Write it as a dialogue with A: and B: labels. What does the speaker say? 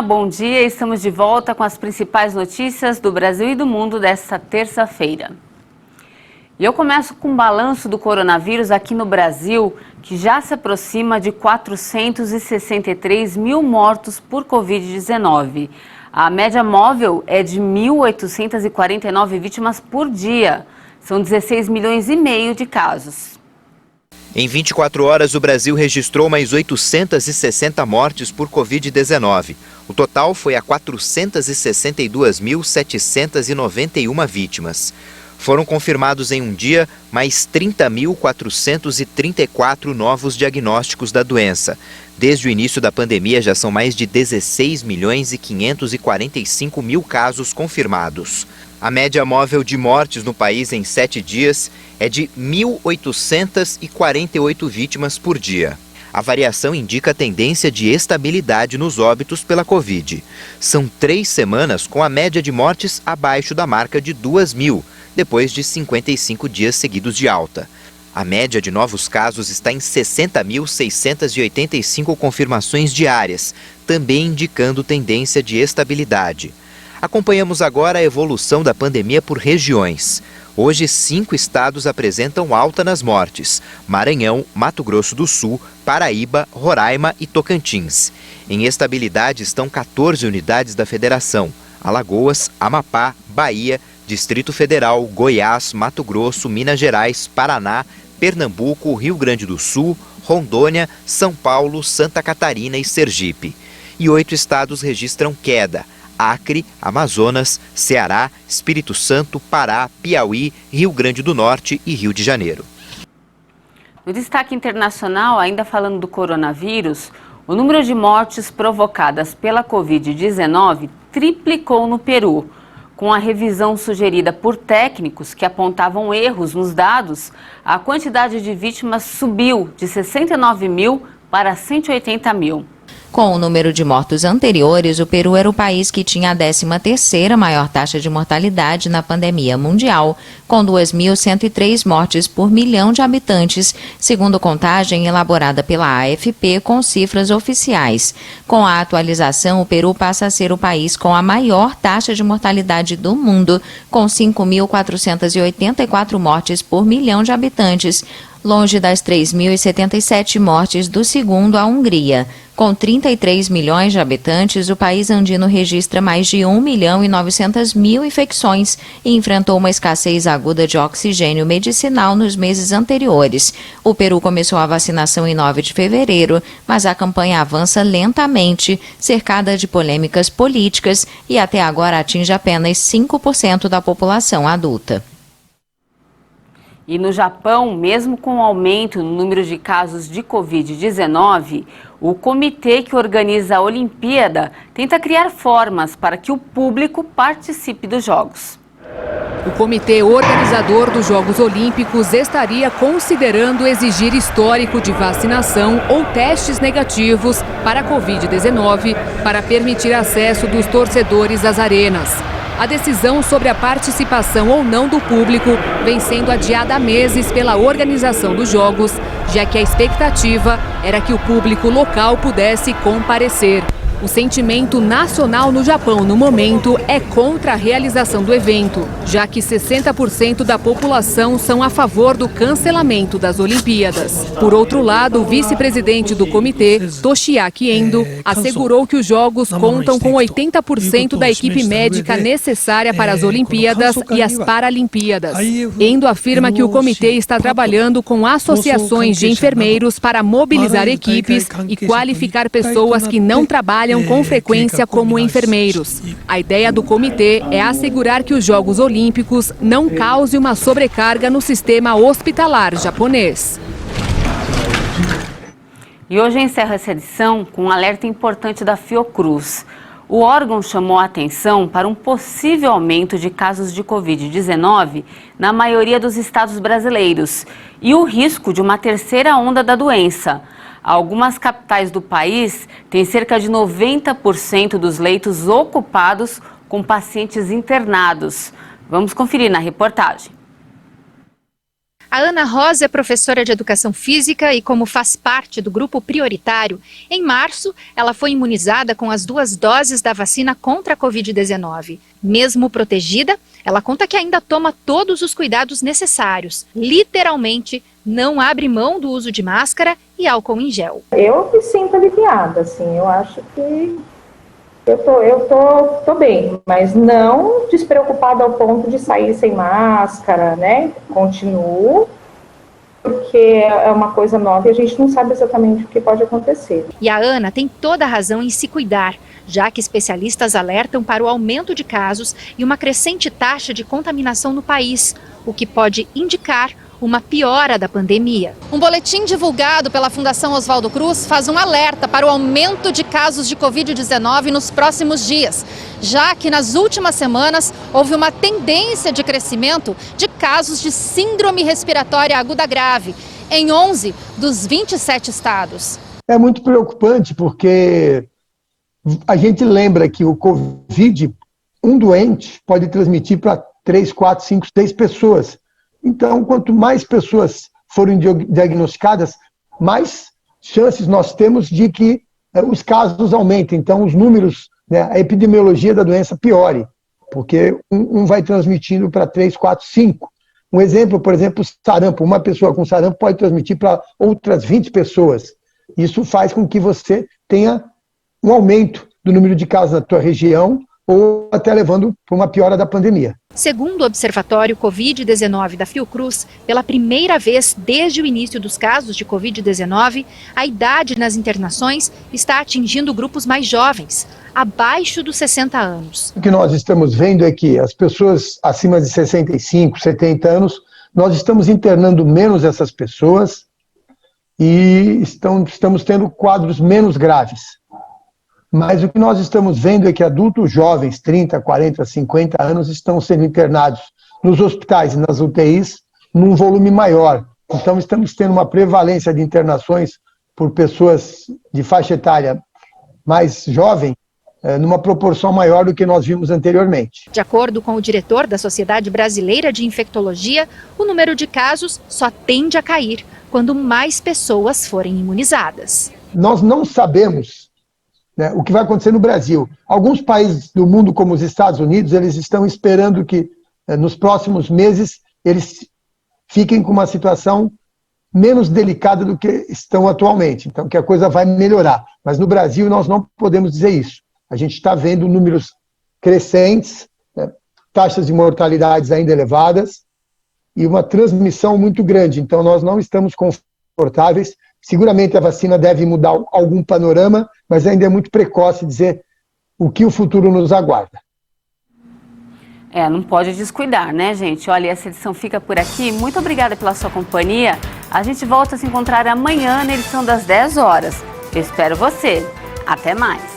A: bom dia. Estamos de volta com as principais notícias do Brasil e do mundo desta terça-feira. E eu começo com um balanço do coronavírus aqui no Brasil, que já se aproxima de 463 mil mortos por Covid-19. A média móvel é de 1.849 vítimas por dia. São 16 milhões e meio de casos.
B: Em 24 horas, o Brasil registrou mais 860 mortes por Covid-19. O total foi a 462.791 vítimas. Foram confirmados em um dia mais 30.434 novos diagnósticos da doença. Desde o início da pandemia, já são mais de 16 milhões e 545 mil casos confirmados. A média móvel de mortes no país em 7 dias é de 1.848 vítimas por dia. A variação indica a tendência de estabilidade nos óbitos pela Covid. São 3 semanas com a média de mortes abaixo da marca de 2.000, depois de 55 dias seguidos de alta. A média de novos casos está em 60.685 confirmações diárias, também indicando tendência de estabilidade. Acompanhamos agora a evolução da pandemia por regiões. Hoje, 5 estados apresentam alta nas mortes: Maranhão, Mato Grosso do Sul, Paraíba, Roraima e Tocantins. Em estabilidade estão 14 unidades da federação: Alagoas, Amapá, Bahia, Distrito Federal, Goiás, Mato Grosso, Minas Gerais, Paraná, Pernambuco, Rio Grande do Sul, Rondônia, São Paulo, Santa Catarina e Sergipe. E 8 estados registram queda: Acre, Amazonas, Ceará, Espírito Santo, Pará, Piauí, Rio Grande do Norte e Rio de Janeiro.
A: No destaque internacional, ainda falando do coronavírus, o número de mortes provocadas pela Covid-19 triplicou no Peru. Com a revisão sugerida por técnicos que apontavam erros nos dados, a quantidade de vítimas subiu de 69 mil para 180 mil.
C: Com o número de mortos anteriores, o Peru era o país que tinha a 13ª maior taxa de mortalidade na pandemia mundial, com 2.103 mortes por milhão de habitantes, segundo contagem elaborada pela AFP com cifras oficiais. Com a atualização, o Peru passa a ser o país com a maior taxa de mortalidade do mundo, com 5.484 mortes por milhão de habitantes, longe das 3.077 mortes do segundo, a Hungria. Com 33 milhões de habitantes, o país andino registra mais de 1.900.000 infecções e enfrentou uma escassez aguda de oxigênio medicinal nos meses anteriores. O Peru começou a vacinação em 9 de fevereiro, mas a campanha avança lentamente, cercada de polêmicas políticas e até agora atinge apenas 5% da população adulta.
A: E no Japão, mesmo com o aumento no número de casos de Covid-19, o comitê que organiza a Olimpíada tenta criar formas para que o público participe dos Jogos.
D: O comitê organizador dos Jogos Olímpicos estaria considerando exigir histórico de vacinação ou testes negativos para a Covid-19 para permitir acesso dos torcedores às arenas. A decisão sobre a participação ou não do público vem sendo adiada há meses pela organização dos Jogos, já que a expectativa era que o público local pudesse comparecer. O sentimento nacional no Japão, no momento, é contra a realização do evento, já que 60% da população são a favor do cancelamento das Olimpíadas. Por outro lado, o vice-presidente do comitê, Toshiaki Endo, assegurou que os Jogos contam com 80% da equipe médica necessária para as Olimpíadas e as Paralimpíadas. Endo afirma que o comitê está trabalhando com associações de enfermeiros para mobilizar equipes e qualificar pessoas que não trabalham com frequência como enfermeiros. A ideia do comitê é assegurar que os Jogos Olímpicos não causem uma sobrecarga no sistema hospitalar japonês.
A: E hoje encerra essa edição com um alerta importante da Fiocruz. O órgão chamou a atenção para um possível aumento de casos de Covid-19 na maioria dos estados brasileiros e o risco de uma terceira onda da doença. Algumas capitais do país têm cerca de 90% dos leitos ocupados com pacientes internados. Vamos conferir na reportagem.
E: A Ana Rosa é professora de Educação Física e, como faz parte do grupo prioritário, em março ela foi imunizada com as 2 doses da vacina contra a Covid-19. Mesmo protegida, ela conta que ainda toma todos os cuidados necessários. Literalmente, não abre mão do uso de máscara e álcool em gel.
F: Eu me sinto aliviada, assim, eu acho que eu tô bem, mas não despreocupada ao ponto de sair sem máscara, né? Continuo, porque é uma coisa nova e a gente não sabe exatamente o que pode acontecer.
E: E a Ana tem toda a razão em se cuidar, já que especialistas alertam para o aumento de casos e uma crescente taxa de contaminação no país, o que pode indicar uma piora da pandemia.
G: Um boletim divulgado pela Fundação Oswaldo Cruz faz um alerta para o aumento de casos de Covid-19 nos próximos dias, já que nas últimas semanas houve uma tendência de crescimento de casos de síndrome respiratória aguda grave em 11 dos 27 estados.
H: É muito preocupante porque a gente lembra que o Covid, um doente pode transmitir para 3, 4, 5, 6 pessoas. Então, quanto mais pessoas forem diagnosticadas, mais chances nós temos de que os casos aumentem. Então, os números, né, a epidemiologia da doença piore, porque um vai transmitindo para 3, 4, 5. Um exemplo, por exemplo, sarampo. Uma pessoa com sarampo pode transmitir para outras 20 pessoas. Isso faz com que você tenha um aumento do número de casos na tua região, ou até levando para uma piora da pandemia.
E: Segundo o Observatório Covid-19 da Fiocruz, pela primeira vez desde o início dos casos de Covid-19, a idade nas internações está atingindo grupos mais jovens, abaixo dos 60 anos.
H: O que nós estamos vendo é que as pessoas acima de 65, 70 anos, nós estamos internando menos essas pessoas e estamos tendo quadros menos graves. Mas o que nós estamos vendo é que adultos jovens, 30, 40, 50 anos, estão sendo internados nos hospitais e nas UTIs num volume maior. Então, estamos tendo uma prevalência de internações por pessoas de faixa etária mais jovem, numa proporção maior do que nós vimos anteriormente.
E: De acordo com o diretor da Sociedade Brasileira de Infectologia, o número de casos só tende a cair quando mais pessoas forem imunizadas.
H: Nós não sabemos, né, o que vai acontecer no Brasil. Alguns países do mundo, como os Estados Unidos, eles estão esperando que nos próximos meses eles fiquem com uma situação menos delicada do que estão atualmente. Então, que a coisa vai melhorar. Mas no Brasil nós não podemos dizer isso. A gente está vendo números crescentes, né, taxas de mortalidades ainda elevadas e uma transmissão muito grande. Então, nós não estamos confortáveis. Seguramente a vacina deve mudar algum panorama, mas ainda é muito precoce dizer o que o futuro nos aguarda.
A: Não pode descuidar, né, gente? Olha, essa edição fica por aqui. Muito obrigada pela sua companhia. A gente volta a se encontrar amanhã na edição das 10 horas. Eu espero você. Até mais.